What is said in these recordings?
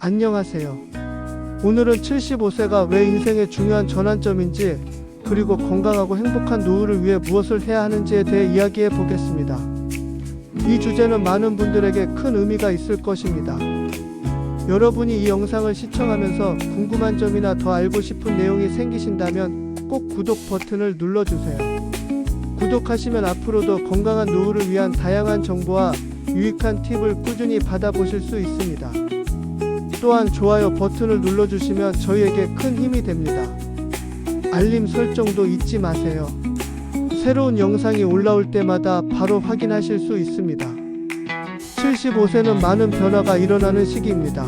안녕하세요. 오늘은 75세가 왜 인생의 중요한 전환점인지, 그리고 건강하고 행복한 노후를 위해 무엇을 해야 하는지에 대해 이야기해 보겠습니다. 이 주제는 많은 분들에게 큰 의미가 있을 것입니다. 여러분이 이 영상을 시청하면서 궁금한 점이나 더 알고 싶은 내용이 생기신다면 꼭 구독 버튼을 눌러주세요. 구독하시면 앞으로도 건강한 노후를 위한 다양한 정보와 유익한 팁을 꾸준히 받아보실 수 있습니다. 또한 좋아요 버튼을 눌러주시면 저희에게 큰 힘이 됩니다. 알림 설정도 잊지 마세요. 새로운 영상이 올라올 때마다 바로 확인하실 수 있습니다. 75세는 많은 변화가 일어나는 시기입니다.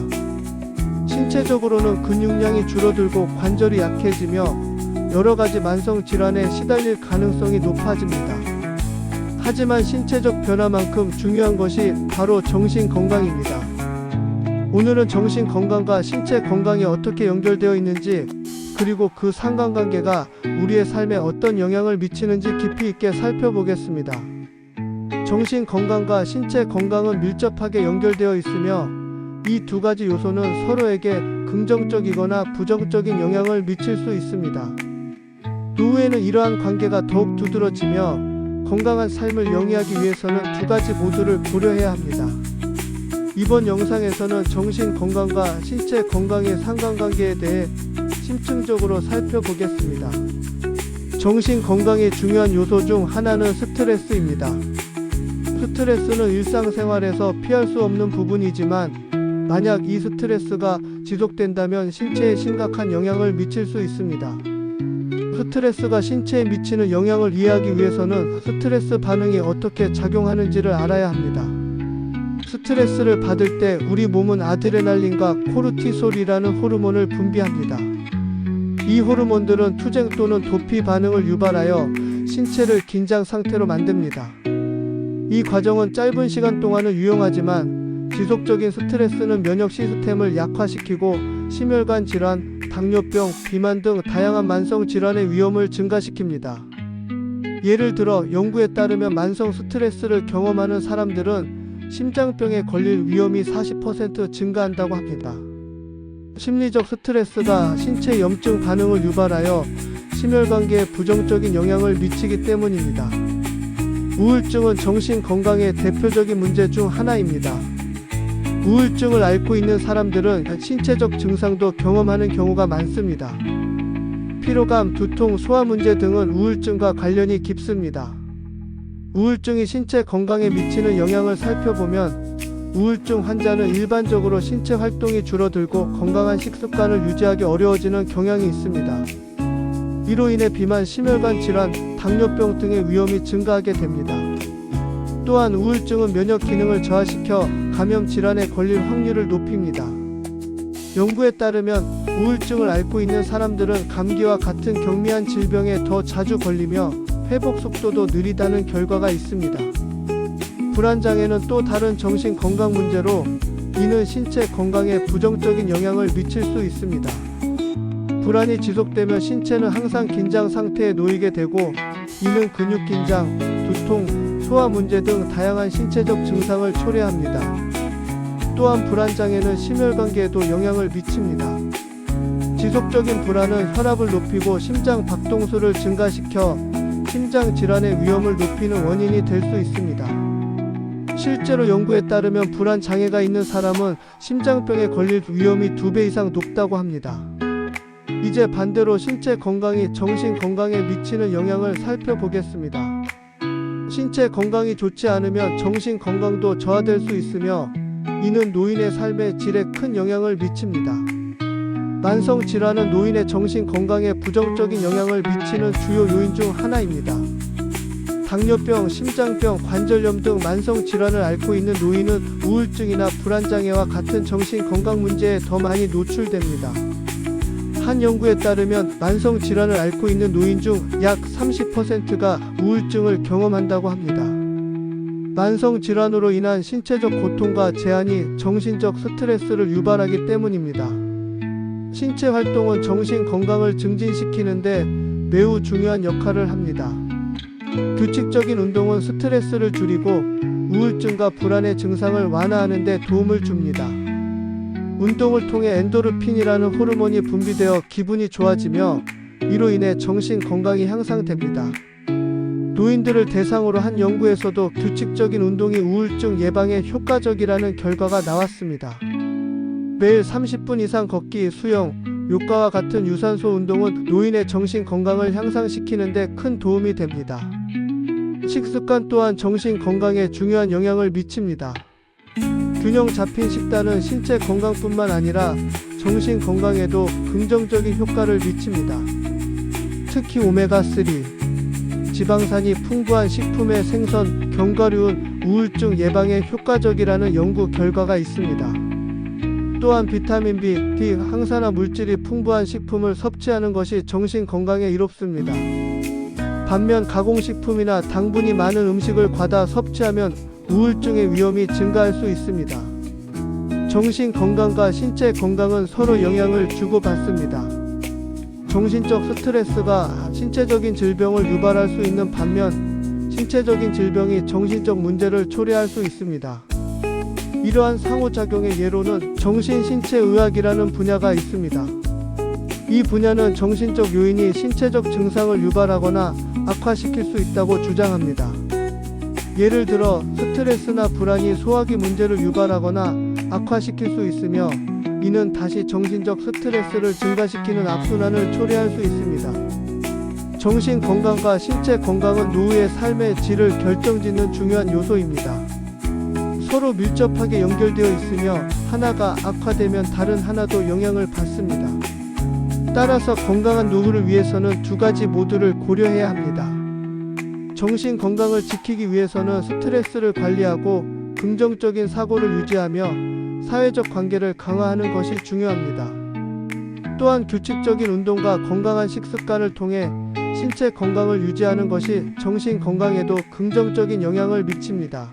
신체적으로는 근육량이 줄어들고 관절이 약해지며 여러가지 만성질환에 시달릴 가능성이 높아집니다. 하지만 신체적 변화만큼 중요한 것이 바로 정신건강입니다. 오늘은 정신건강과 신체 건강이 어떻게 연결되어 있는지, 그리고 그 상관관계가 우리의 삶에 어떤 영향을 미치는지 깊이 있게 살펴보겠습니다. 정신건강과 신체 건강은 밀접하게 연결되어 있으며 이 두 가지 요소는 서로에게 긍정적이거나 부정적인 영향을 미칠 수 있습니다. 노후에는 이러한 관계가 더욱 두드러지며 건강한 삶을 영위하기 위해서는 두 가지 모두를 고려해야 합니다. 이번 영상에서는 정신 건강과 신체 건강의 상관관계에 대해 심층적으로 살펴보겠습니다. 정신 건강의 중요한 요소 중 하나는 스트레스입니다. 스트레스는 일상생활에서 피할 수 없는 부분이지만 만약 이 스트레스가 지속된다면 신체에 심각한 영향을 미칠 수 있습니다. 스트레스가 신체에 미치는 영향을 이해하기 위해서는 스트레스 반응이 어떻게 작용하는지를 알아야 합니다. 스트레스를 받을 때 우리 몸은 아드레날린과 코르티솔이라는 호르몬을 분비합니다. 이 호르몬들은 투쟁 또는 도피 반응을 유발하여 신체를 긴장 상태로 만듭니다. 이 과정은 짧은 시간 동안은 유용하지만 지속적인 스트레스는 면역 시스템을 약화시키고 심혈관 질환, 당뇨병, 비만 등 다양한 만성 질환의 위험을 증가시킵니다. 예를 들어 연구에 따르면 만성 스트레스를 경험하는 사람들은 심장병에 걸릴 위험이 40% 증가한다고 합니다. 심리적 스트레스가 신체 염증 반응을 유발하여 심혈관계에 부정적인 영향을 미치기 때문입니다. 우울증은 정신 건강의 대표적인 문제 중 하나입니다. 우울증을 앓고 있는 사람들은 신체적 증상도 경험하는 경우가 많습니다. 피로감, 두통, 소화 문제 등은 우울증과 관련이 깊습니다. 우울증이 신체 건강에 미치는 영향을 살펴보면 우울증 환자는 일반적으로 신체 활동이 줄어들고 건강한 식습관을 유지하기 어려워지는 경향이 있습니다. 이로 인해 비만, 심혈관 질환, 당뇨병 등의 위험이 증가하게 됩니다. 또한 우울증은 면역 기능을 저하시켜 감염 질환에 걸릴 확률을 높입니다. 연구에 따르면 우울증을 앓고 있는 사람들은 감기와 같은 경미한 질병에 더 자주 걸리며 회복 속도도 느리다는 결과가 있습니다. 불안장애는 또 다른 정신 건강 문제로 이는 신체 건강에 부정적인 영향을 미칠 수 있습니다. 불안이 지속되면 신체는 항상 긴장 상태에 놓이게 되고 이는 근육 긴장, 두통, 소화 문제 등 다양한 신체적 증상을 초래합니다. 또한 불안장애는 심혈관계에도 영향을 미칩니다. 지속적인 불안은 혈압을 높이고 심장 박동수를 증가시켜 심장 질환의 위험을 높이는 원인이 될 수 있습니다. 실제로 연구에 따르면 불안 장애가 있는 사람은 심장병에 걸릴 위험이 2배 이상 높다고 합니다. 이제 반대로 신체 건강이 정신 건강에 미치는 영향을 살펴보겠습니다. 신체 건강이 좋지 않으면 정신 건강도 저하될 수 있으며 이는 노인의 삶의 질에 큰 영향을 미칩니다. 만성 질환은 노인의 정신 건강에 부정적인 영향을 미치는 주요 요인 중 하나입니다. 당뇨병, 심장병, 관절염 등 만성 질환을 앓고 있는 노인은 우울증이나 불안장애와 같은 정신 건강 문제에 더 많이 노출됩니다. 한 연구에 따르면 만성 질환을 앓고 있는 노인 중 약 30%가 우울증을 경험한다고 합니다. 만성 질환으로 인한 신체적 고통과 제한이 정신적 스트레스를 유발하기 때문입니다. 신체 활동은 정신 건강을 증진시키는데 매우 중요한 역할을 합니다. 규칙적인 운동은 스트레스를 줄이고 우울증과 불안의 증상을 완화하는 데 도움을 줍니다. 운동을 통해 엔도르핀이라는 호르몬이 분비되어 기분이 좋아지며 이로 인해 정신 건강이 향상됩니다. 노인들을 대상으로 한 연구에서도 규칙적인 운동이 우울증 예방에 효과적이라는 결과가 나왔습니다. 매일 30분 이상 걷기, 수영, 요가와 같은 유산소 운동은 노인의 정신 건강을 향상시키는 데 큰 도움이 됩니다. 식습관 또한 정신 건강에 중요한 영향을 미칩니다. 균형 잡힌 식단은 신체 건강뿐만 아니라 정신 건강에도 긍정적인 효과를 미칩니다. 특히 오메가3, 지방산이 풍부한 식품의 생선, 견과류는 우울증 예방에 효과적이라는 연구 결과가 있습니다. 또한 비타민 B, D, 항산화 물질이 풍부한 식품을 섭취하는 것이 정신 건강에 이롭습니다. 반면 가공식품이나 당분이 많은 음식을 과다 섭취하면 우울증의 위험이 증가할 수 있습니다. 정신 건강과 신체 건강은 서로 영향을 주고받습니다. 정신적 스트레스가 신체적인 질병을 유발할 수 있는 반면 신체적인 질병이 정신적 문제를 초래할 수 있습니다. 이러한 상호작용의 예로는 정신신체의학이라는 분야가 있습니다. 이 분야는 정신적 요인이 신체적 증상을 유발하거나 악화시킬 수 있다고 주장합니다. 예를 들어 스트레스나 불안이 소화기 문제를 유발하거나 악화시킬 수 있으며 이는 다시 정신적 스트레스를 증가시키는 악순환을 초래할 수 있습니다. 정신 건강과 신체 건강은 노후의 삶의 질을 결정짓는 중요한 요소입니다. 서로 밀접하게 연결되어 있으며 하나가 악화되면 다른 하나도 영향을 받습니다. 따라서 건강한 노후를 위해서는 두 가지 모두를 고려해야 합니다. 정신 건강을 지키기 위해서는 스트레스를 관리하고 긍정적인 사고를 유지하며 사회적 관계를 강화하는 것이 중요합니다. 또한 규칙적인 운동과 건강한 식습관을 통해 신체 건강을 유지하는 것이 정신 건강에도 긍정적인 영향을 미칩니다.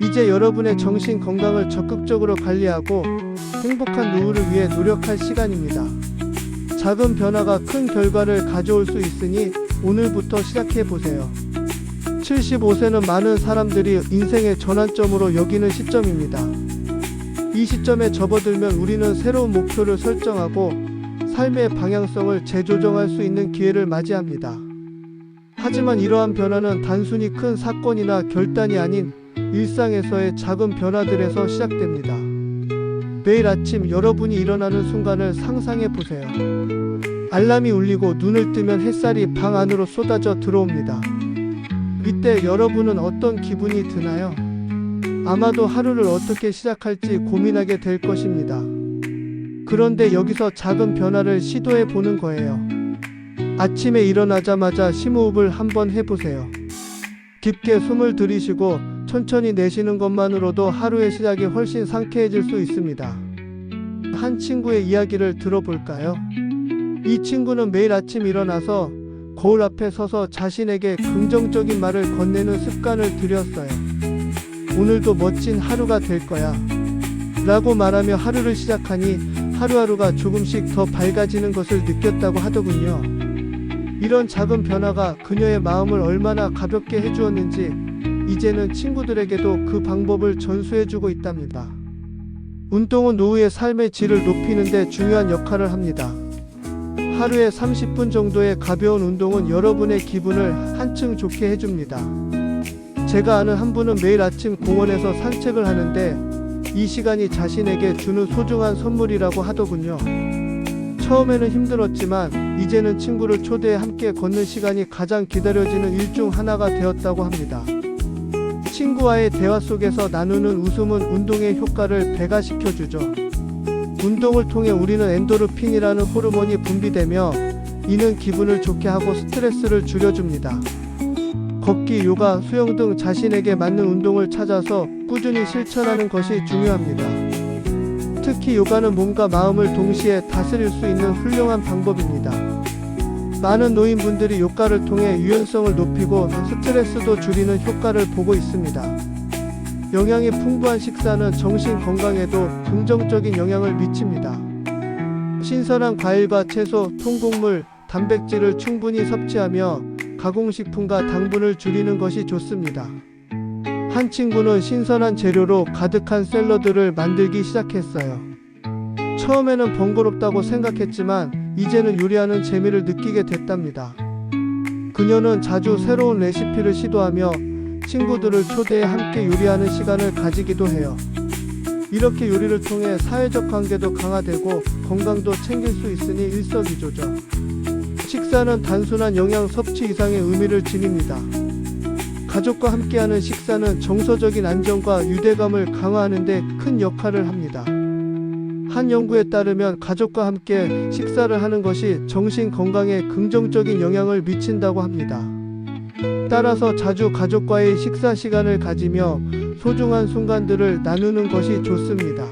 이제 여러분의 정신 건강을 적극적으로 관리하고 행복한 노후를 위해 노력할 시간입니다. 작은 변화가 큰 결과를 가져올 수 있으니 오늘부터 시작해보세요. 75세는 많은 사람들이 인생의 전환점으로 여기는 시점입니다. 이 시점에 접어들면 우리는 새로운 목표를 설정하고 삶의 방향성을 재조정할 수 있는 기회를 맞이합니다. 하지만 이러한 변화는 단순히 큰 사건이나 결단이 아닌 일상에서의 작은 변화들에서 시작됩니다. 매일 아침 여러분이 일어나는 순간을 상상해 보세요. 알람이 울리고 눈을 뜨면 햇살이 방 안으로 쏟아져 들어옵니다. 이때 여러분은 어떤 기분이 드나요? 아마도 하루를 어떻게 시작할지 고민하게 될 것입니다. 그런데 여기서 작은 변화를 시도해 보는 거예요. 아침에 일어나자마자 심호흡을 한번 해보세요. 깊게 숨을 들이쉬고 천천히 내쉬는 것만으로도 하루의 시작이 훨씬 상쾌해질 수 있습니다. 한 친구의 이야기를 들어볼까요? 이 친구는 매일 아침 일어나서 거울 앞에 서서 자신에게 긍정적인 말을 건네는 습관을 들였어요. 오늘도 멋진 하루가 될 거야 라고 말하며 하루를 시작하니 하루하루가 조금씩 더 밝아지는 것을 느꼈다고 하더군요. 이런 작은 변화가 그녀의 마음을 얼마나 가볍게 해주었는지 이제는 친구들에게도 그 방법을 전수해주고 있답니다. 운동은 노후의 삶의 질을 높이는 데 중요한 역할을 합니다. 하루에 30분 정도의 가벼운 운동은 여러분의 기분을 한층 좋게 해줍니다. 제가 아는 한 분은 매일 아침 공원에서 산책을 하는데 이 시간이 자신에게 주는 소중한 선물이라고 하더군요. 처음에는 힘들었지만 이제는 친구를 초대해 함께 걷는 시간이 가장 기다려지는 일 중 하나가 되었다고 합니다. 친구와의 대화 속에서 나누는 웃음은 운동의 효과를 배가시켜주죠. 운동을 통해 우리는 엔도르핀이라는 호르몬이 분비되며 이는 기분을 좋게 하고 스트레스를 줄여줍니다. 걷기, 요가, 수영 등 자신에게 맞는 운동을 찾아서 꾸준히 실천하는 것이 중요합니다. 특히 요가는 몸과 마음을 동시에 다스릴 수 있는 훌륭한 방법입니다. 많은 노인분들이 요가를 통해 유연성을 높이고 스트레스도 줄이는 효과를 보고 있습니다. 영양이 풍부한 식사는 정신 건강에도 긍정적인 영향을 미칩니다. 신선한 과일과 채소, 통곡물, 단백질을 충분히 섭취하며 가공식품과 당분을 줄이는 것이 좋습니다. 한 친구는 신선한 재료로 가득한 샐러드를 만들기 시작했어요. 처음에는 번거롭다고 생각했지만 이제는 요리하는 재미를 느끼게 됐답니다. 그녀는 자주 새로운 레시피를 시도하며 친구들을 초대해 함께 요리하는 시간을 가지기도 해요. 이렇게 요리를 통해 사회적 관계도 강화되고 건강도 챙길 수 있으니 일석이조죠. 식사는 단순한 영양 섭취 이상의 의미를 지닙니다. 가족과 함께하는 식사는 정서적인 안정과 유대감을 강화하는 데 큰 역할을 합니다. 한 연구에 따르면 가족과 함께 식사를 하는 것이 정신 건강에 긍정적인 영향을 미친다고 합니다. 따라서 자주 가족과의 식사 시간을 가지며 소중한 순간들을 나누는 것이 좋습니다.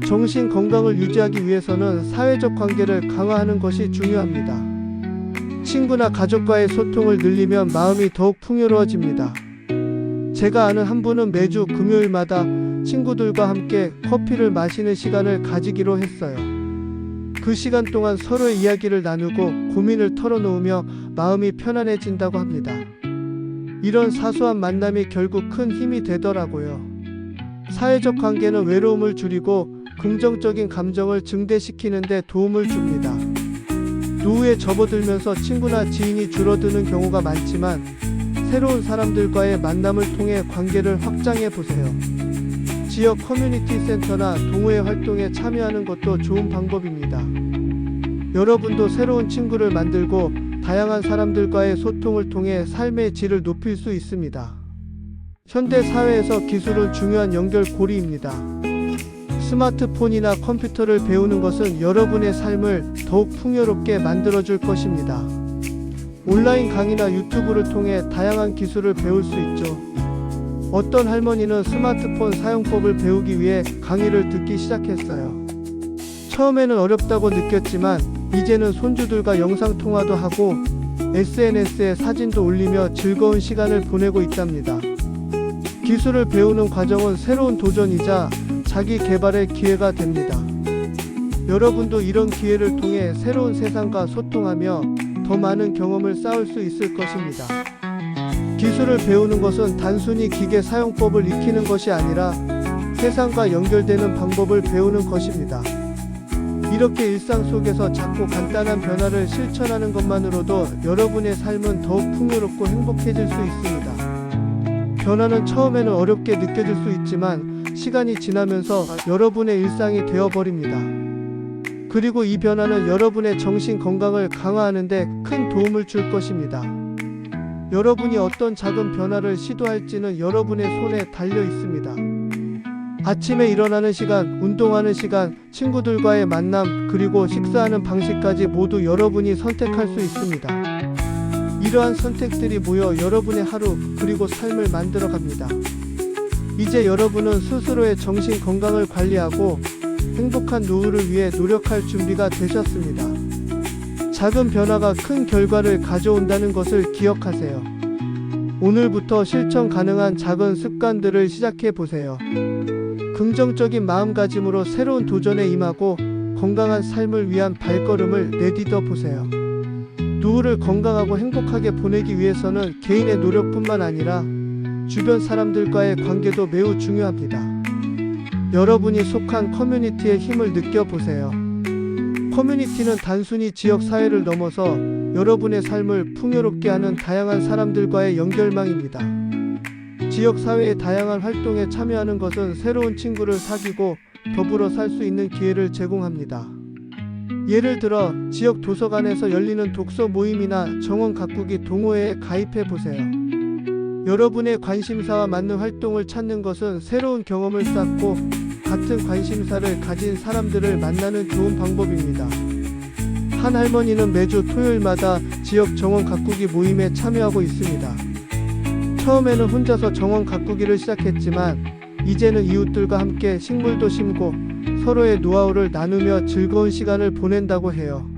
정신 건강을 유지하기 위해서는 사회적 관계를 강화하는 것이 중요합니다. 친구나 가족과의 소통을 늘리면 마음이 더욱 풍요로워집니다. 제가 아는 한 분은 매주 금요일마다 친구들과 함께 커피를 마시는 시간을 가지기로 했어요. 그 시간 동안 서로의 이야기를 나누고 고민을 털어놓으며 마음이 편안해진다고 합니다. 이런 사소한 만남이 결국 큰 힘이 되더라고요. 사회적 관계는 외로움을 줄이고 긍정적인 감정을 증대시키는 데 도움을 줍니다. 노후에 접어들면서 친구나 지인이 줄어드는 경우가 많지만 새로운 사람들과의 만남을 통해 관계를 확장해 보세요. 지역 커뮤니티 센터나 동호회 활동에 참여하는 것도 좋은 방법입니다. 여러분도 새로운 친구를 만들고 다양한 사람들과의 소통을 통해 삶의 질을 높일 수 있습니다. 현대 사회에서 기술은 중요한 연결고리입니다. 스마트폰이나 컴퓨터를 배우는 것은 여러분의 삶을 더욱 풍요롭게 만들어줄 것입니다. 온라인 강의나 유튜브를 통해 다양한 기술을 배울 수 있죠. 어떤 할머니는 스마트폰 사용법을 배우기 위해 강의를 듣기 시작했어요. 처음에는 어렵다고 느꼈지만 이제는 손주들과 영상통화도 하고 SNS에 사진도 올리며 즐거운 시간을 보내고 있답니다. 기술을 배우는 과정은 새로운 도전이자 자기 개발의 기회가 됩니다. 여러분도 이런 기회를 통해 새로운 세상과 소통하며 더 많은 경험을 쌓을 수 있을 것입니다. 기술을 배우는 것은 단순히 기계 사용법을 익히는 것이 아니라 세상과 연결되는 방법을 배우는 것입니다. 이렇게 일상 속에서 작고 간단한 변화를 실천하는 것만으로도 여러분의 삶은 더욱 풍요롭고 행복해질 수 있습니다. 변화는 처음에는 어렵게 느껴질 수 있지만 시간이 지나면서 여러분의 일상이 되어버립니다. 그리고 이 변화는 여러분의 정신 건강을 강화하는 데 큰 도움을 줄 것입니다. 여러분이 어떤 작은 변화를 시도할지는 여러분의 손에 달려 있습니다. 아침에 일어나는 시간, 운동하는 시간, 친구들과의 만남, 그리고 식사하는 방식까지 모두 여러분이 선택할 수 있습니다. 이러한 선택들이 모여 여러분의 하루, 그리고 삶을 만들어갑니다. 이제 여러분은 스스로의 정신 건강을 관리하고 행복한 노후를 위해 노력할 준비가 되셨습니다. 작은 변화가 큰 결과를 가져온다는 것을 기억하세요. 오늘부터 실천 가능한 작은 습관들을 시작해 보세요. 긍정적인 마음가짐으로 새로운 도전에 임하고 건강한 삶을 위한 발걸음을 내딛어 보세요. 노후를 건강하고 행복하게 보내기 위해서는 개인의 노력뿐만 아니라 주변 사람들과의 관계도 매우 중요합니다. 여러분이 속한 커뮤니티의 힘을 느껴보세요. 커뮤니티는 단순히 지역 사회를 넘어서 여러분의 삶을 풍요롭게 하는 다양한 사람들과의 연결망입니다. 지역 사회의 다양한 활동에 참여하는 것은 새로운 친구를 사귀고 더불어 살 수 있는 기회를 제공합니다. 예를 들어 지역 도서관에서 열리는 독서 모임이나 정원 가꾸기 동호회에 가입해 보세요. 여러분의 관심사와 맞는 활동을 찾는 것은 새로운 경험을 쌓고 같은 관심사를 가진 사람들을 만나는 좋은 방법입니다. 한 할머니는 매주 토요일마다 지역 정원 가꾸기 모임에 참여하고 있습니다. 처음에는 혼자서 정원 가꾸기를 시작했지만 이제는 이웃들과 함께 식물도 심고 서로의 노하우를 나누며 즐거운 시간을 보낸다고 해요.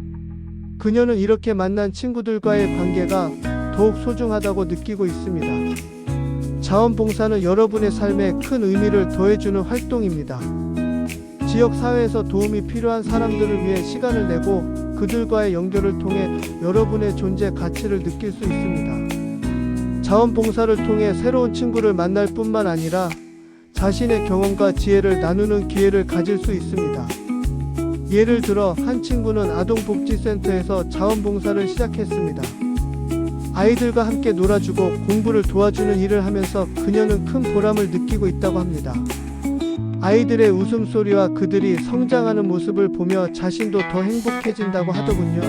그녀는 이렇게 만난 친구들과의 관계가 더욱 소중하다고 느끼고 있습니다. 자원봉사는 여러분의 삶에 큰 의미를 더해주는 활동입니다. 지역 사회에서 도움이 필요한 사람들을 위해 시간을 내고 그들과의 연결을 통해 여러분의 존재 가치를 느낄 수 있습니다. 자원봉사를 통해 새로운 친구를 만날 뿐만 아니라 자신의 경험과 지혜를 나누는 기회를 가질 수 있습니다. 예를 들어 한 친구는 아동복지센터에서 자원봉사를 시작했습니다. 아이들과 함께 놀아주고 공부를 도와주는 일을 하면서 그녀는 큰 보람을 느끼고 있다고 합니다. 아이들의 웃음소리와 그들이 성장하는 모습을 보며 자신도 더 행복해진다고 하더군요.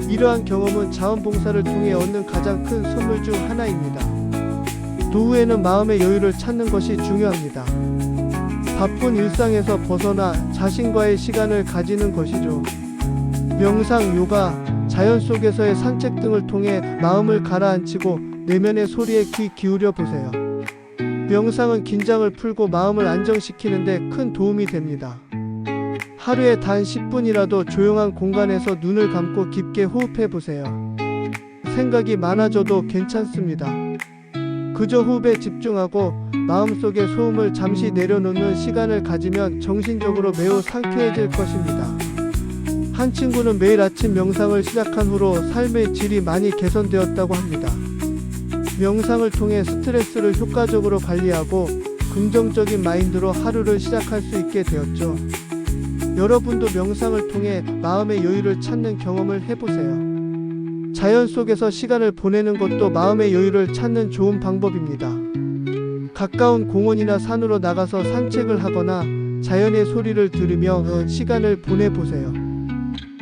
이러한 경험은 자원봉사를 통해 얻는 가장 큰 선물 중 하나입니다. 노후에는 마음의 여유를 찾는 것이 중요합니다. 바쁜 일상에서 벗어나 자신과의 시간을 가지는 것이죠. 명상, 요가, 자연 속에서의 산책 등을 통해 마음을 가라앉히고 내면의 소리에 귀 기울여 보세요. 명상은 긴장을 풀고 마음을 안정시키는데 큰 도움이 됩니다. 하루에 단 10분이라도 조용한 공간에서 눈을 감고 깊게 호흡해 보세요. 생각이 많아져도 괜찮습니다. 그저 호흡에 집중하고 마음속의 소음을 잠시 내려놓는 시간을 가지면 정신적으로 매우 상쾌해질 것입니다. 한 친구는 매일 아침 명상을 시작한 후로 삶의 질이 많이 개선되었다고 합니다. 명상을 통해 스트레스를 효과적으로 관리하고 긍정적인 마인드로 하루를 시작할 수 있게 되었죠. 여러분도 명상을 통해 마음의 여유를 찾는 경험을 해보세요. 자연 속에서 시간을 보내는 것도 마음의 여유를 찾는 좋은 방법입니다. 가까운 공원이나 산으로 나가서 산책을 하거나 자연의 소리를 들으며 시간을 보내보세요.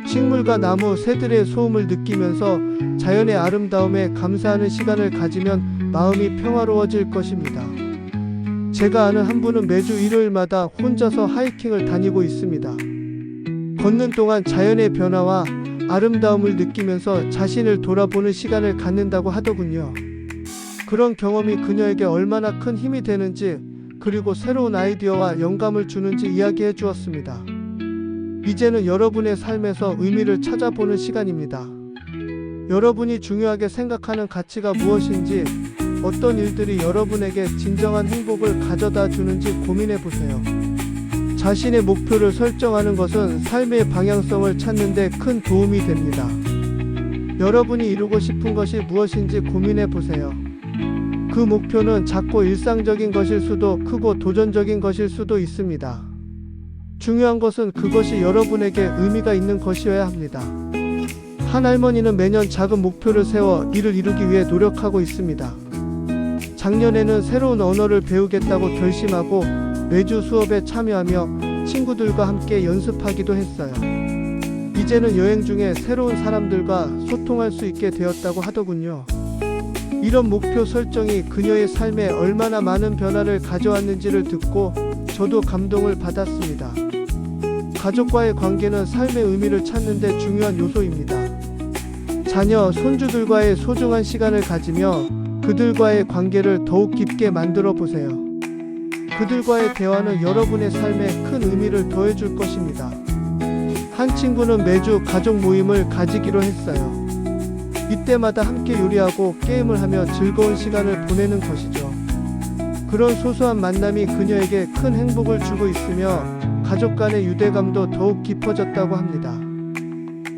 식물과 나무, 새들의 소음을 느끼면서 자연의 아름다움에 감사하는 시간을 가지면 마음이 평화로워질 것입니다. 제가 아는 한 분은 매주 일요일마다 혼자서 하이킹을 다니고 있습니다. 걷는 동안 자연의 변화와 아름다움을 느끼면서 자신을 돌아보는 시간을 갖는다고 하더군요. 그런 경험이 그녀에게 얼마나 큰 힘이 되는지, 그리고 새로운 아이디어와 영감을 주는지 이야기해 주었습니다. 이제는 여러분의 삶에서 의미를 찾아보는 시간입니다. 여러분이 중요하게 생각하는 가치가 무엇인지, 어떤 일들이 여러분에게 진정한 행복을 가져다 주는지 고민해 보세요. 자신의 목표를 설정하는 것은 삶의 방향성을 찾는 데 큰 도움이 됩니다. 여러분이 이루고 싶은 것이 무엇인지 고민해 보세요. 그 목표는 작고 일상적인 것일 수도 크고 도전적인 것일 수도 있습니다. 중요한 것은 그것이 여러분에게 의미가 있는 것이어야 합니다. 한 할머니는 매년 작은 목표를 세워 이를 이루기 위해 노력하고 있습니다. 작년에는 새로운 언어를 배우겠다고 결심하고 매주 수업에 참여하며 친구들과 함께 연습하기도 했어요. 이제는 여행 중에 새로운 사람들과 소통할 수 있게 되었다고 하더군요. 이런 목표 설정이 그녀의 삶에 얼마나 많은 변화를 가져왔는지를 듣고 저도 감동을 받았습니다. 가족과의 관계는 삶의 의미를 찾는 데 중요한 요소입니다. 자녀, 손주들과의 소중한 시간을 가지며 그들과의 관계를 더욱 깊게 만들어 보세요. 그들과의 대화는 여러분의 삶에 큰 의미를 더해줄 것입니다. 한 친구는 매주 가족 모임을 가지기로 했어요. 이때마다 함께 요리하고 게임을 하며 즐거운 시간을 보내는 것이죠. 그런 소소한 만남이 그녀에게 큰 행복을 주고 있으며 가족 간의 유대감도 더욱 깊어졌다고 합니다.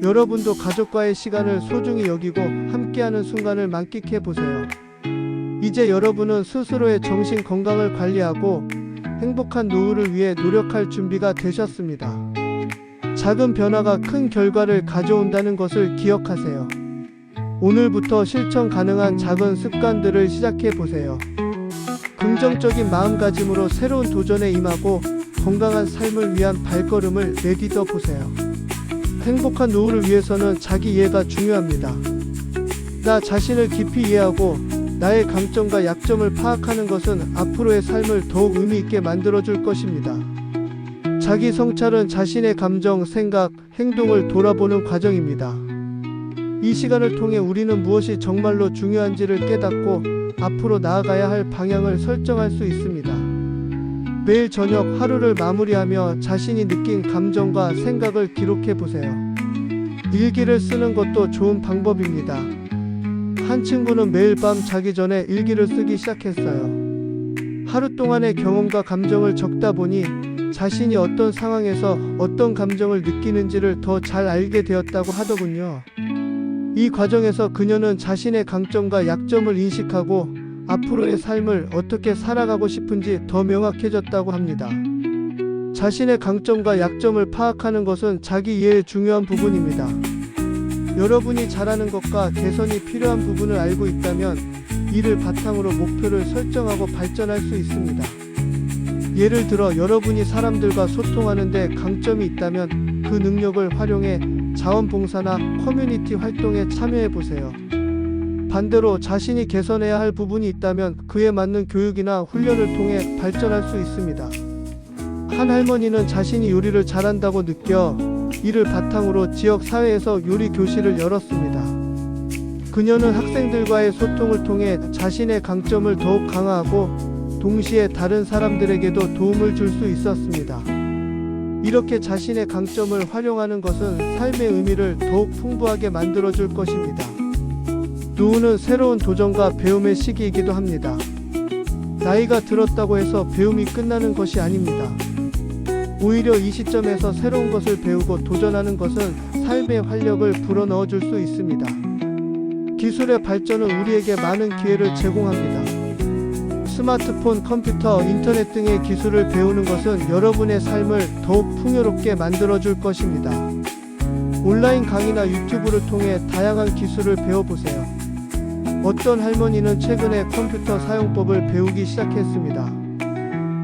여러분도 가족과의 시간을 소중히 여기고 함께하는 순간을 만끽해 보세요. 이제 여러분은 스스로의 정신 건강을 관리하고 행복한 노후를 위해 노력할 준비가 되셨습니다. 작은 변화가 큰 결과를 가져온다는 것을 기억하세요. 오늘부터 실천 가능한 작은 습관들을 시작해 보세요. 긍정적인 마음가짐으로 새로운 도전에 임하고 건강한 삶을 위한 발걸음을 내딛어 보세요. 행복한 노후를 위해서는 자기 이해가 중요합니다. 나 자신을 깊이 이해하고 나의 강점과 약점을 파악하는 것은 앞으로의 삶을 더욱 의미 있게 만들어줄 것입니다. 자기 성찰은 자신의 감정, 생각, 행동을 돌아보는 과정입니다. 이 시간을 통해 우리는 무엇이 정말로 중요한지를 깨닫고 앞으로 나아가야 할 방향을 설정할 수 있습니다. 매일 저녁 하루를 마무리하며 자신이 느낀 감정과 생각을 기록해 보세요. 일기를 쓰는 것도 좋은 방법입니다. 한 친구는 매일 밤 자기 전에 일기를 쓰기 시작했어요. 하루 동안의 경험과 감정을 적다 보니 자신이 어떤 상황에서 어떤 감정을 느끼는지를 더 잘 알게 되었다고 하더군요. 이 과정에서 그녀는 자신의 강점과 약점을 인식하고 앞으로의 삶을 어떻게 살아가고 싶은지 더 명확해졌다고 합니다. 자신의 강점과 약점을 파악하는 것은 자기 이해의 중요한 부분입니다. 여러분이 잘하는 것과 개선이 필요한 부분을 알고 있다면 이를 바탕으로 목표를 설정하고 발전할 수 있습니다. 예를 들어 여러분이 사람들과 소통하는데 강점이 있다면 그 능력을 활용해 자원봉사나 커뮤니티 활동에 참여해 보세요. 반대로 자신이 개선해야 할 부분이 있다면 그에 맞는 교육이나 훈련을 통해 발전할 수 있습니다. 한 할머니는 자신이 요리를 잘한다고 느껴 이를 바탕으로 지역 사회에서 요리 교실을 열었습니다. 그녀는 학생들과의 소통을 통해 자신의 강점을 더욱 강화하고 동시에 다른 사람들에게도 도움을 줄 수 있었습니다. 이렇게 자신의 강점을 활용하는 것은 삶의 의미를 더욱 풍부하게 만들어줄 것입니다. 노후는 새로운 도전과 배움의 시기이기도 합니다. 나이가 들었다고 해서 배움이 끝나는 것이 아닙니다. 오히려 이 시점에서 새로운 것을 배우고 도전하는 것은 삶의 활력을 불어넣어 줄 수 있습니다. 기술의 발전은 우리에게 많은 기회를 제공합니다. 스마트폰, 컴퓨터, 인터넷 등의 기술을 배우는 것은 여러분의 삶을 더욱 풍요롭게 만들어 줄 것입니다. 온라인 강의나 유튜브를 통해 다양한 기술을 배워보세요. 어떤 할머니는 최근에 컴퓨터 사용법을 배우기 시작했습니다.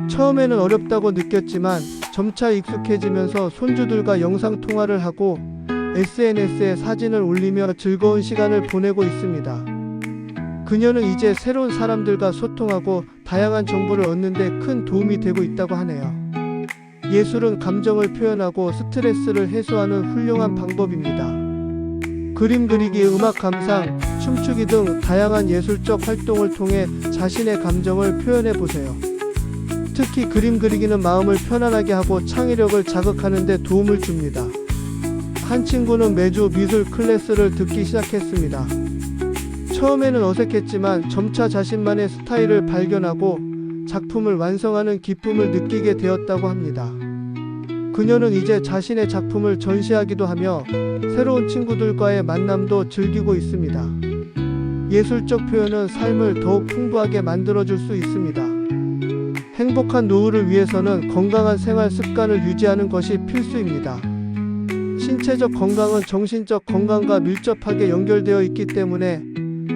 처음에는 어렵다고 느꼈지만 점차 익숙해지면서 손주들과 영상통화를 하고 SNS에 사진을 올리며 즐거운 시간을 보내고 있습니다. 그녀는 이제 새로운 사람들과 소통하고 다양한 정보를 얻는 데 큰 도움이 되고 있다고 하네요. 예술은 감정을 표현하고 스트레스를 해소하는 훌륭한 방법입니다. 그림 그리기, 음악 감상, 춤추기 등 다양한 예술적 활동을 통해 자신의 감정을 표현해 보세요. 특히 그림 그리기는 마음을 편안하게 하고 창의력을 자극하는 데 도움을 줍니다. 한 친구는 매주 미술 클래스를 듣기 시작했습니다. 처음에는 어색했지만 점차 자신만의 스타일을 발견하고 작품을 완성하는 기쁨을 느끼게 되었다고 합니다. 그녀는 이제 자신의 작품을 전시하기도 하며 새로운 친구들과의 만남도 즐기고 있습니다. 예술적 표현은 삶을 더욱 풍부하게 만들어줄 수 있습니다. 행복한 노후를 위해서는 건강한 생활 습관을 유지하는 것이 필수입니다. 신체적 건강은 정신적 건강과 밀접하게 연결되어 있기 때문에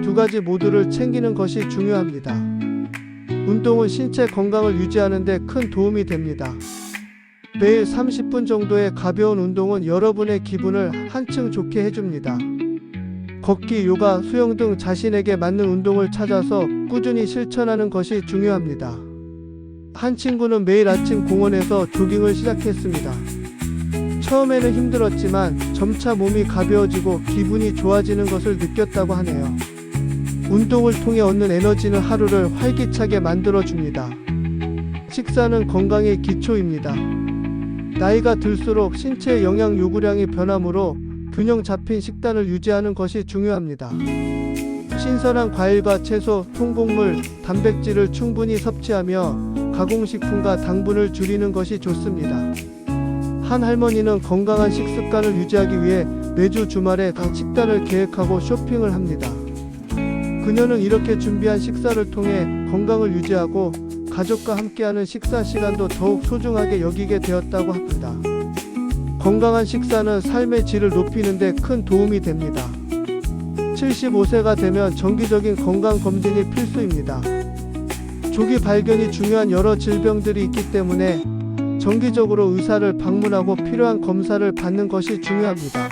두 가지 모두를 챙기는 것이 중요합니다. 운동은 신체 건강을 유지하는 데 큰 도움이 됩니다. 매일 30분 정도의 가벼운 운동은 여러분의 기분을 한층 좋게 해줍니다. 걷기, 요가, 수영 등 자신에게 맞는 운동을 찾아서 꾸준히 실천하는 것이 중요합니다. 한 친구는 매일 아침 공원에서 조깅을 시작했습니다. 처음에는 힘들었지만 점차 몸이 가벼워지고 기분이 좋아지는 것을 느꼈다고 하네요. 운동을 통해 얻는 에너지는 하루를 활기차게 만들어줍니다. 식사는 건강의 기초입니다. 나이가 들수록 신체의 영양 요구량이 변하므로 균형 잡힌 식단을 유지하는 것이 중요합니다. 신선한 과일과 채소, 통곡물, 단백질을 충분히 섭취하며 가공식품과 당분을 줄이는 것이 좋습니다. 한 할머니는 건강한 식습관을 유지하기 위해 매주 주말에 식단을 계획하고 쇼핑을 합니다. 그녀는 이렇게 준비한 식사를 통해 건강을 유지하고 가족과 함께하는 식사 시간도 더욱 소중하게 여기게 되었다고 합니다. 건강한 식사는 삶의 질을 높이는 데 큰 도움이 됩니다. 75세가 되면 정기적인 건강검진이 필수입니다. 조기 발견이 중요한 여러 질병들이 있기 때문에 정기적으로 의사를 방문하고 필요한 검사를 받는 것이 중요합니다.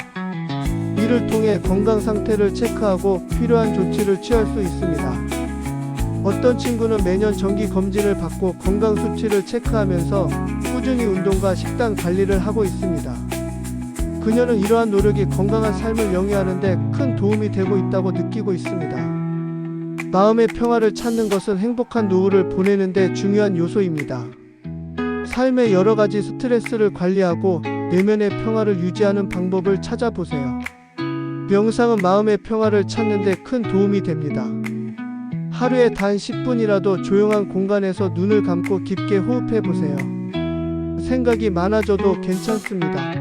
이를 통해 건강 상태를 체크하고 필요한 조치를 취할 수 있습니다. 어떤 친구는 매년 정기 검진을 받고 건강 수치를 체크하면서 꾸준히 운동과 식단 관리를 하고 있습니다. 그녀는 이러한 노력이 건강한 삶을 영위하는 데 큰 도움이 되고 있다고 느끼고 있습니다. 마음의 평화를 찾는 것은 행복한 노후를 보내는 데 중요한 요소입니다. 삶의 여러 가지 스트레스를 관리하고 내면의 평화를 유지하는 방법을 찾아보세요. 명상은 마음의 평화를 찾는 데 큰 도움이 됩니다. 하루에 단 10분이라도 조용한 공간에서 눈을 감고 깊게 호흡해 보세요. 생각이 많아져도 괜찮습니다.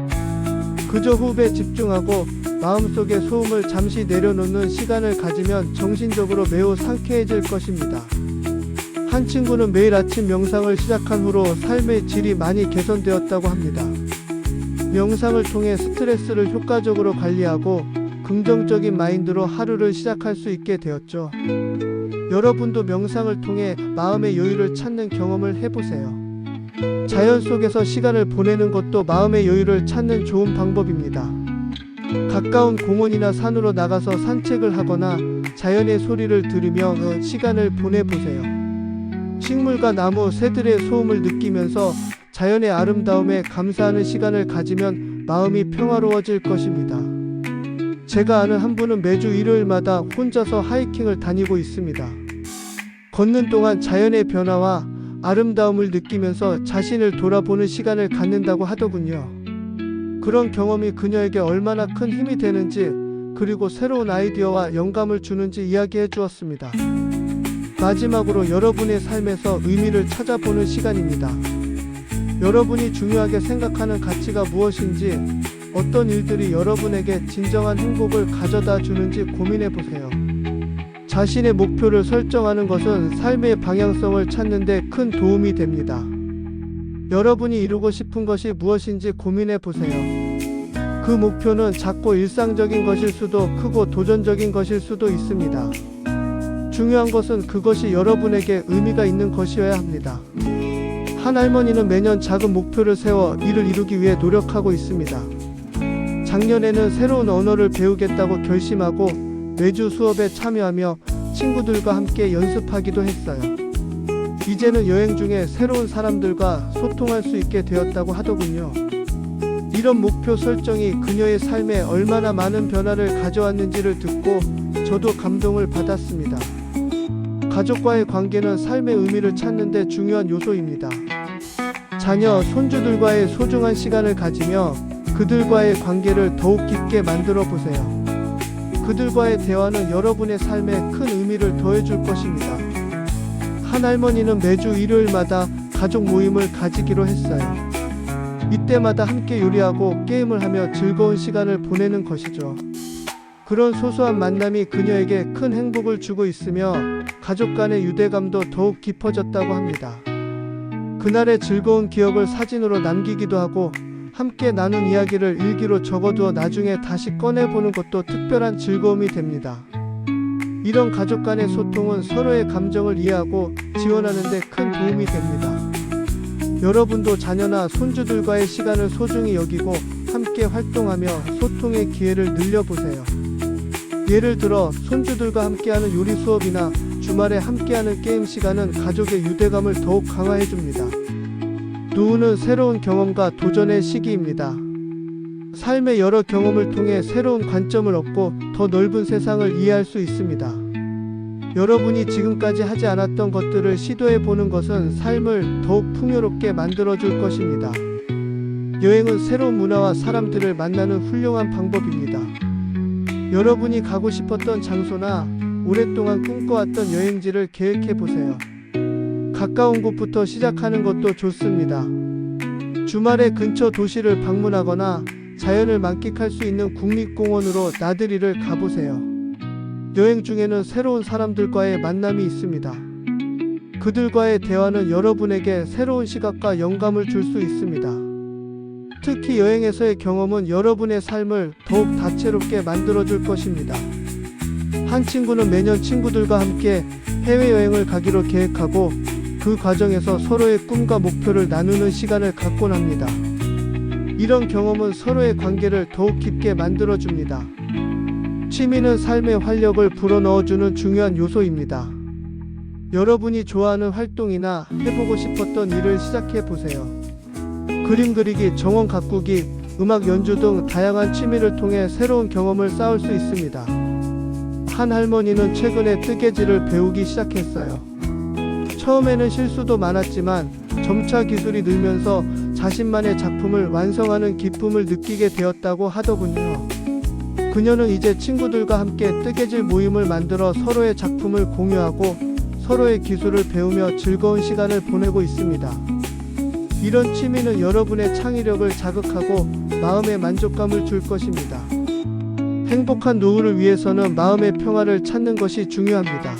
그저 호흡에 집중하고 마음속의 소음을 잠시 내려놓는 시간을 가지면 정신적으로 매우 상쾌해질 것입니다. 한 친구는 매일 아침 명상을 시작한 후로 삶의 질이 많이 개선되었다고 합니다. 명상을 통해 스트레스를 효과적으로 관리하고 긍정적인 마인드로 하루를 시작할 수 있게 되었죠. 여러분도 명상을 통해 마음의 여유를 찾는 경험을 해보세요. 자연 속에서 시간을 보내는 것도 마음의 여유를 찾는 좋은 방법입니다. 가까운 공원이나 산으로 나가서 산책을 하거나 자연의 소리를 들으며 시간을 보내보세요. 식물과 나무, 새들의 소음을 느끼면서 자연의 아름다움에 감사하는 시간을 가지면 마음이 평화로워질 것입니다. 제가 아는 한 분은 매주 일요일마다 혼자서 하이킹을 다니고 있습니다. 걷는 동안 자연의 변화와 아름다움을 느끼면서 자신을 돌아보는 시간을 갖는다고 하더군요. 그런 경험이 그녀에게 얼마나 큰 힘이 되는지, 그리고 새로운 아이디어와 영감을 주는지 이야기해 주었습니다. 마지막으로 여러분의 삶에서 의미를 찾아보는 시간입니다. 여러분이 중요하게 생각하는 가치가 무엇인지, 어떤 일들이 여러분에게 진정한 행복을 가져다 주는지 고민해 보세요. 자신의 목표를 설정하는 것은 삶의 방향성을 찾는 데 큰 도움이 됩니다. 여러분이 이루고 싶은 것이 무엇인지 고민해 보세요. 그 목표는 작고 일상적인 것일 수도 크고 도전적인 것일 수도 있습니다. 중요한 것은 그것이 여러분에게 의미가 있는 것이어야 합니다. 한 할머니는 매년 작은 목표를 세워 이를 이루기 위해 노력하고 있습니다. 작년에는 새로운 언어를 배우겠다고 결심하고 매주 수업에 참여하며 친구들과 함께 연습하기도 했어요. 이제는 여행 중에 새로운 사람들과 소통할 수 있게 되었다고 하더군요. 이런 목표 설정이 그녀의 삶에 얼마나 많은 변화를 가져왔는지를 듣고 저도 감동을 받았습니다. 가족과의 관계는 삶의 의미를 찾는 데 중요한 요소입니다. 자녀, 손주들과의 소중한 시간을 가지며 그들과의 관계를 더욱 깊게 만들어 보세요. 그들과의 대화는 여러분의 삶에 큰 의미를 더해줄 것입니다. 한 할머니는 매주 일요일마다 가족 모임을 가지기로 했어요. 이때마다 함께 요리하고 게임을 하며 즐거운 시간을 보내는 것이죠. 그런 소소한 만남이 그녀에게 큰 행복을 주고 있으며 가족 간의 유대감도 더욱 깊어졌다고 합니다. 그날의 즐거운 기억을 사진으로 남기기도 하고 함께 나눈 이야기를 일기로 적어두어 나중에 다시 꺼내보는 것도 특별한 즐거움이 됩니다. 이런 가족 간의 소통은 서로의 감정을 이해하고 지원하는 데 큰 도움이 됩니다. 여러분도 자녀나 손주들과의 시간을 소중히 여기고 함께 활동하며 소통의 기회를 늘려보세요. 예를 들어 손주들과 함께하는 요리 수업이나 주말에 함께하는 게임 시간은 가족의 유대감을 더욱 강화해줍니다. 노후는 새로운 경험과 도전의 시기입니다. 삶의 여러 경험을 통해 새로운 관점을 얻고 더 넓은 세상을 이해할 수 있습니다. 여러분이 지금까지 하지 않았던 것들을 시도해 보는 것은 삶을 더욱 풍요롭게 만들어줄 것입니다. 여행은 새로운 문화와 사람들을 만나는 훌륭한 방법입니다. 여러분이 가고 싶었던 장소나 오랫동안 꿈꿔왔던 여행지를 계획해 보세요. 가까운 곳부터 시작하는 것도 좋습니다. 주말에 근처 도시를 방문하거나 자연을 만끽할 수 있는 국립공원으로 나들이를 가보세요. 여행 중에는 새로운 사람들과의 만남이 있습니다. 그들과의 대화는 여러분에게 새로운 시각과 영감을 줄 수 있습니다. 특히 여행에서의 경험은 여러분의 삶을 더욱 다채롭게 만들어줄 것입니다. 한 친구는 매년 친구들과 함께 해외여행을 가기로 계획하고 그 과정에서 서로의 꿈과 목표를 나누는 시간을 갖곤 합니다. 이런 경험은 서로의 관계를 더욱 깊게 만들어줍니다. 취미는 삶의 활력을 불어넣어주는 중요한 요소입니다. 여러분이 좋아하는 활동이나 해보고 싶었던 일을 시작해보세요. 그림 그리기, 정원 가꾸기, 음악 연주 등 다양한 취미를 통해 새로운 경험을 쌓을 수 있습니다. 한 할머니는 최근에 뜨개질을 배우기 시작했어요. 처음에는 실수도 많았지만 점차 기술이 늘면서 자신만의 작품을 완성하는 기쁨을 느끼게 되었다고 하더군요. 그녀는 이제 친구들과 함께 뜨개질 모임을 만들어 서로의 작품을 공유하고 서로의 기술을 배우며 즐거운 시간을 보내고 있습니다. 이런 취미는 여러분의 창의력을 자극하고 마음의 만족감을 줄 것입니다. 행복한 노후를 위해서는 마음의 평화를 찾는 것이 중요합니다.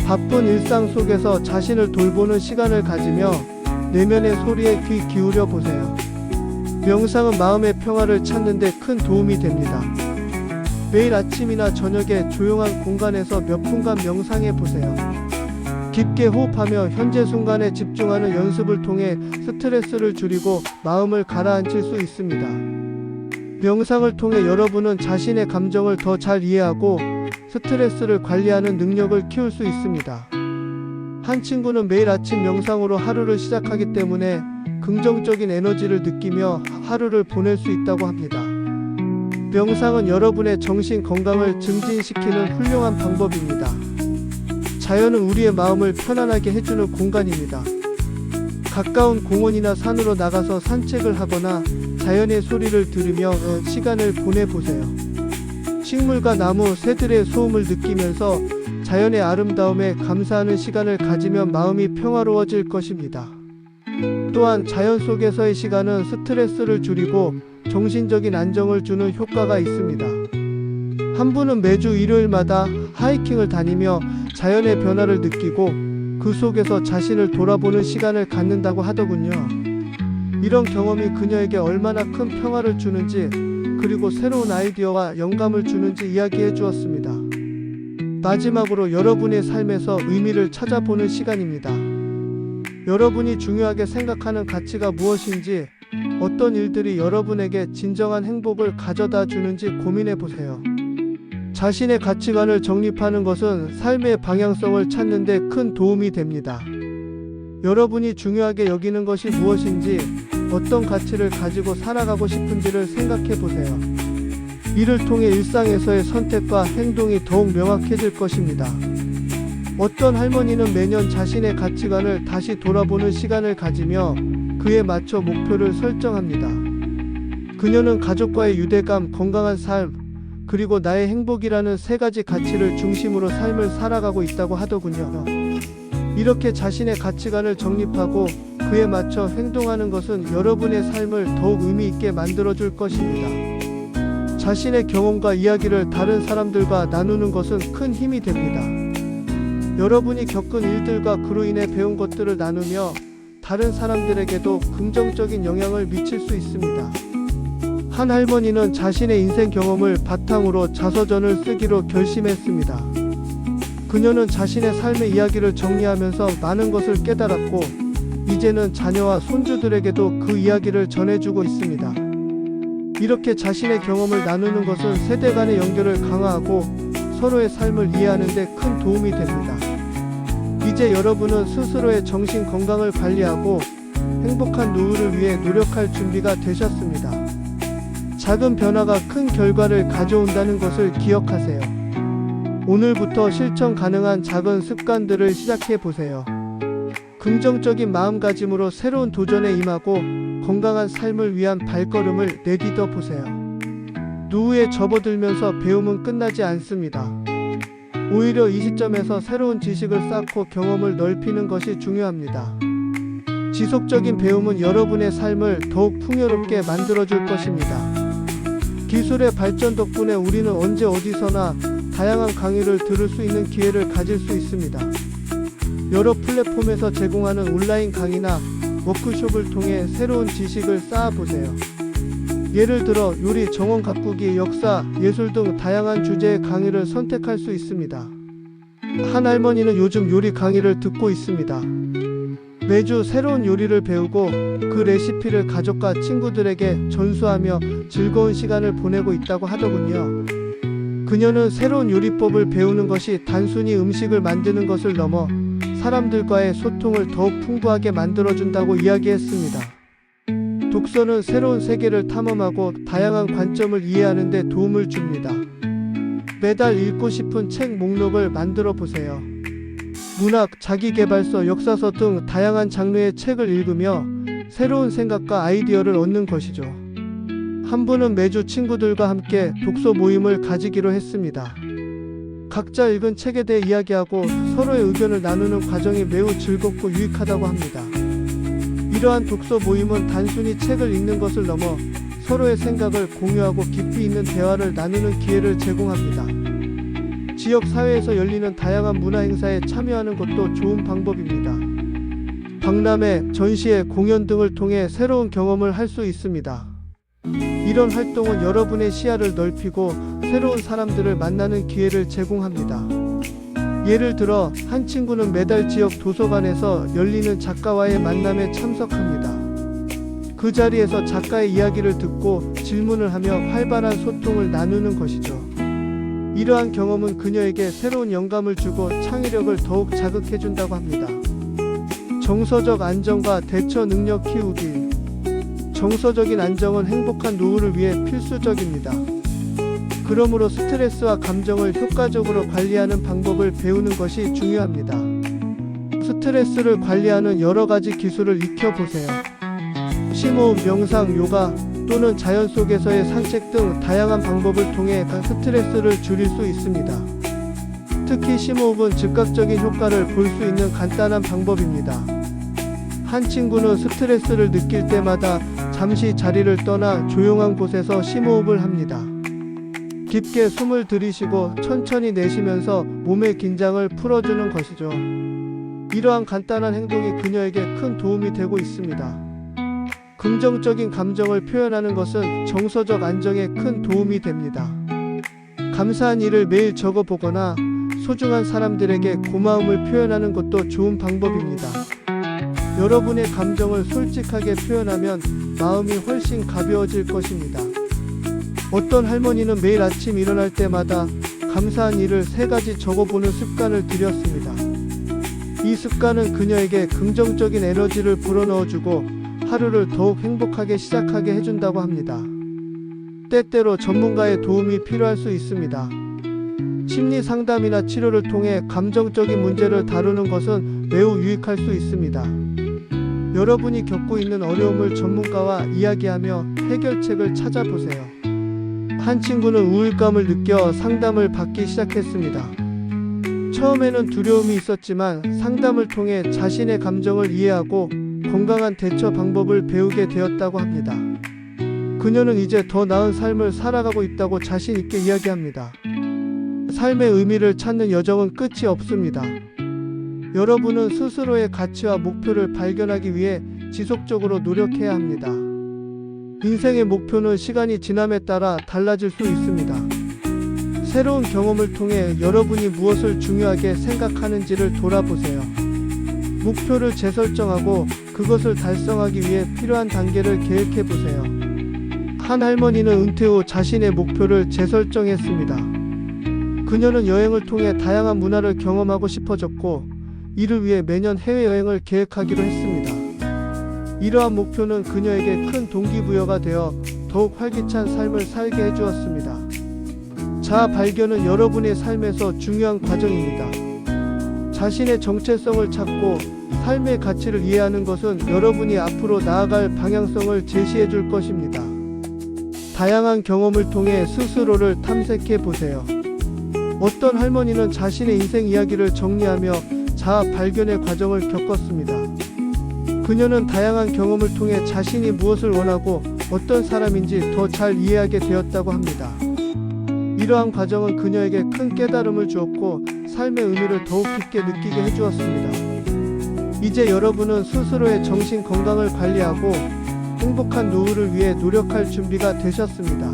바쁜 일상 속에서 자신을 돌보는 시간을 가지며 내면의 소리에 귀 기울여 보세요. 명상은 마음의 평화를 찾는 데 큰 도움이 됩니다. 매일 아침이나 저녁에 조용한 공간에서 몇 분간 명상해 보세요. 깊게 호흡하며 현재 순간에 집중하는 연습을 통해 스트레스를 줄이고 마음을 가라앉힐 수 있습니다. 명상을 통해 여러분은 자신의 감정을 더 잘 이해하고 스트레스를 관리하는 능력을 키울 수 있습니다. 한 친구는 매일 아침 명상으로 하루를 시작하기 때문에 긍정적인 에너지를 느끼며 하루를 보낼 수 있다고 합니다. 명상은 여러분의 정신 건강을 증진시키는 훌륭한 방법입니다. 자연은 우리의 마음을 편안하게 해주는 공간입니다. 가까운 공원이나 산으로 나가서 산책을 하거나 자연의 소리를 들으며 시간을 보내보세요. 식물과 나무, 새들의 소음을 느끼면서 자연의 아름다움에 감사하는 시간을 가지면 마음이 평화로워질 것입니다. 또한 자연 속에서의 시간은 스트레스를 줄이고 정신적인 안정을 주는 효과가 있습니다. 한 분은 매주 일요일마다 하이킹을 다니며 자연의 변화를 느끼고 그 속에서 자신을 돌아보는 시간을 갖는다고 하더군요. 이런 경험이 그녀에게 얼마나 큰 평화를 주는지 그리고 새로운 아이디어와 영감을 주는지 이야기해 주었습니다. 마지막으로 여러분의 삶에서 의미를 찾아보는 시간입니다. 여러분이 중요하게 생각하는 가치가 무엇인지, 어떤 일들이 여러분에게 진정한 행복을 가져다 주는지 고민해 보세요. 자신의 가치관을 정립하는 것은 삶의 방향성을 찾는 데 큰 도움이 됩니다. 여러분이 중요하게 여기는 것이 무엇인지, 어떤 가치를 가지고 살아가고 싶은지를 생각해 보세요. 이를 통해 일상에서의 선택과 행동이 더욱 명확해질 것입니다. 어떤 할머니는 매년 자신의 가치관을 다시 돌아보는 시간을 가지며 그에 맞춰 목표를 설정합니다. 그녀는 가족과의 유대감, 건강한 삶, 그리고 나의 행복이라는 세 가지 가치를 중심으로 삶을 살아가고 있다고 하더군요. 이렇게 자신의 가치관을 정립하고 그에 맞춰 행동하는 것은 여러분의 삶을 더욱 의미 있게 만들어줄 것입니다. 자신의 경험과 이야기를 다른 사람들과 나누는 것은 큰 힘이 됩니다. 여러분이 겪은 일들과 그로 인해 배운 것들을 나누며 다른 사람들에게도 긍정적인 영향을 미칠 수 있습니다. 한 할머니는 자신의 인생 경험을 바탕으로 자서전을 쓰기로 결심했습니다. 그녀는 자신의 삶의 이야기를 정리하면서 많은 것을 깨달았고, 이제는 자녀와 손주들에게도 그 이야기를 전해주고 있습니다. 이렇게 자신의 경험을 나누는 것은 세대 간의 연결을 강화하고 서로의 삶을 이해하는 데 큰 도움이 됩니다. 이제 여러분은 스스로의 정신 건강을 관리하고 행복한 노후를 위해 노력할 준비가 되셨습니다. 작은 변화가 큰 결과를 가져온다는 것을 기억하세요. 오늘부터 실천 가능한 작은 습관들을 시작해 보세요. 긍정적인 마음가짐으로 새로운 도전에 임하고 건강한 삶을 위한 발걸음을 내딛어 보세요. 노후에 접어들면서 배움은 끝나지 않습니다. 오히려 이 시점에서 새로운 지식을 쌓고 경험을 넓히는 것이 중요합니다. 지속적인 배움은 여러분의 삶을 더욱 풍요롭게 만들어줄 것입니다. 기술의 발전 덕분에 우리는 언제 어디서나 다양한 강의를 들을 수 있는 기회를 가질 수 있습니다. 여러 플랫폼에서 제공하는 온라인 강의나 워크숍을 통해 새로운 지식을 쌓아보세요. 예를 들어 요리, 정원 가꾸기, 역사, 예술 등 다양한 주제의 강의를 선택할 수 있습니다. 한 할머니는 요즘 요리 강의를 듣고 있습니다. 매주 새로운 요리를 배우고 그 레시피를 가족과 친구들에게 전수하며 즐거운 시간을 보내고 있다고 하더군요. 그녀는 새로운 요리법을 배우는 것이 단순히 음식을 만드는 것을 넘어 사람들과의 소통을 더욱 풍부하게 만들어준다고 이야기했습니다. 독서는 새로운 세계를 탐험하고 다양한 관점을 이해하는 데 도움을 줍니다. 매달 읽고 싶은 책 목록을 만들어 보세요. 문학, 자기계발서, 역사서 등 다양한 장르의 책을 읽으며 새로운 생각과 아이디어를 얻는 것이죠. 한 분은 매주 친구들과 함께 독서 모임을 가지기로 했습니다. 각자 읽은 책에 대해 이야기하고 서로의 의견을 나누는 과정이 매우 즐겁고 유익하다고 합니다. 이러한 독서 모임은 단순히 책을 읽는 것을 넘어 서로의 생각을 공유하고 깊이 있는 대화를 나누는 기회를 제공합니다. 지역 사회에서 열리는 다양한 문화 행사에 참여하는 것도 좋은 방법입니다. 박람회, 전시회, 공연 등을 통해 새로운 경험을 할 수 있습니다. 이런 활동은 여러분의 시야를 넓히고 새로운 사람들을 만나는 기회를 제공합니다. 예를 들어 한 친구는 매달 지역 도서관에서 열리는 작가와의 만남에 참석합니다. 그 자리에서 작가의 이야기를 듣고 질문을 하며 활발한 소통을 나누는 것이죠. 이러한 경험은 그녀에게 새로운 영감을 주고 창의력을 더욱 자극해준다고 합니다. 정서적 안정과 대처 능력 키우기. 정서적인 안정은 행복한 노후를 위해 필수적입니다. 그러므로 스트레스와 감정을 효과적으로 관리하는 방법을 배우는 것이 중요합니다. 스트레스를 관리하는 여러 가지 기술을 익혀보세요. 심호흡, 명상, 요가 또는 자연 속에서의 산책 등 다양한 방법을 통해 스트레스를 줄일 수 있습니다. 특히 심호흡은 즉각적인 효과를 볼 수 있는 간단한 방법입니다. 한 친구는 스트레스를 느낄 때마다 잠시 자리를 떠나 조용한 곳에서 심호흡을 합니다. 깊게 숨을 들이쉬고 천천히 내쉬면서 몸의 긴장을 풀어주는 것이죠. 이러한 간단한 행동이 그녀에게 큰 도움이 되고 있습니다. 긍정적인 감정을 표현하는 것은 정서적 안정에 큰 도움이 됩니다. 감사한 일을 매일 적어보거나 소중한 사람들에게 고마움을 표현하는 것도 좋은 방법입니다. 여러분의 감정을 솔직하게 표현하면 마음이 훨씬 가벼워질 것입니다. 어떤 할머니는 매일 아침 일어날 때마다 감사한 일을 3가지 적어보는 습관을 들였습니다. 이 습관은 그녀에게 긍정적인 에너지를 불어넣어주고 하루를 더욱 행복하게 시작하게 해준다고 합니다. 때때로 전문가의 도움이 필요할 수 있습니다. 심리 상담이나 치료를 통해 감정적인 문제를 다루는 것은 매우 유익할 수 있습니다. 여러분이 겪고 있는 어려움을 전문가와 이야기하며 해결책을 찾아보세요. 한 친구는 우울감을 느껴 상담을 받기 시작했습니다. 처음에는 두려움이 있었지만 상담을 통해 자신의 감정을 이해하고 건강한 대처 방법을 배우게 되었다고 합니다. 그녀는 이제 더 나은 삶을 살아가고 있다고 자신 있게 이야기합니다. 삶의 의미를 찾는 여정은 끝이 없습니다. 여러분은 스스로의 가치와 목표를 발견하기 위해 지속적으로 노력해야 합니다. 인생의 목표는 시간이 지남에 따라 달라질 수 있습니다. 새로운 경험을 통해 여러분이 무엇을 중요하게 생각하는지를 돌아보세요. 목표를 재설정하고 그것을 달성하기 위해 필요한 단계를 계획해보세요. 한 할머니는 은퇴 후 자신의 목표를 재설정했습니다. 그녀는 여행을 통해 다양한 문화를 경험하고 싶어졌고 이를 위해 매년 해외여행을 계획하기로 했습니다. 이러한 목표는 그녀에게 큰 동기부여가 되어 더욱 활기찬 삶을 살게 해주었습니다. 자아 발견은 여러분의 삶에서 중요한 과정입니다. 자신의 정체성을 찾고 삶의 가치를 이해하는 것은 여러분이 앞으로 나아갈 방향성을 제시해 줄 것입니다. 다양한 경험을 통해 스스로를 탐색해 보세요. 어떤 할머니는 자신의 인생 이야기를 정리하며 자아 발견의 과정을 겪었습니다. 그녀는 다양한 경험을 통해 자신이 무엇을 원하고 어떤 사람인지 더 잘 이해하게 되었다고 합니다. 이러한 과정은 그녀에게 큰 깨달음을 주었고 삶의 의미를 더욱 깊게 느끼게 해주었습니다. 이제 여러분은 스스로의 정신 건강을 관리하고 행복한 노후를 위해 노력할 준비가 되셨습니다.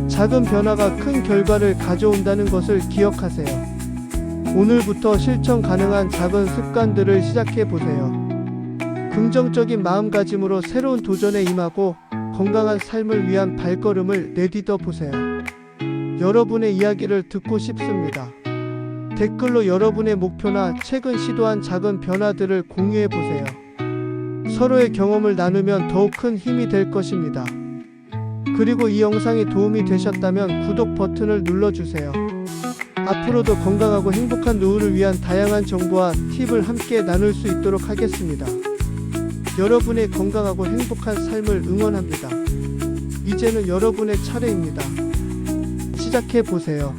작은 변화가 큰 결과를 가져온다는 것을 기억하세요. 오늘부터 실천 가능한 작은 습관들을 시작해 보세요. 긍정적인 마음가짐으로 새로운 도전에 임하고 건강한 삶을 위한 발걸음을 내딛어 보세요. 여러분의 이야기를 듣고 싶습니다. 댓글로 여러분의 목표나 최근 시도한 작은 변화들을 공유해 보세요. 서로의 경험을 나누면 더욱 큰 힘이 될 것입니다. 그리고 이 영상이 도움이 되셨다면 구독 버튼을 눌러주세요. 앞으로도 건강하고 행복한 노후를 위한 다양한 정보와 팁을 함께 나눌 수 있도록 하겠습니다. 여러분의 건강하고 행복한 삶을 응원합니다. 이제는 여러분의 차례입니다. 시작해 보세요.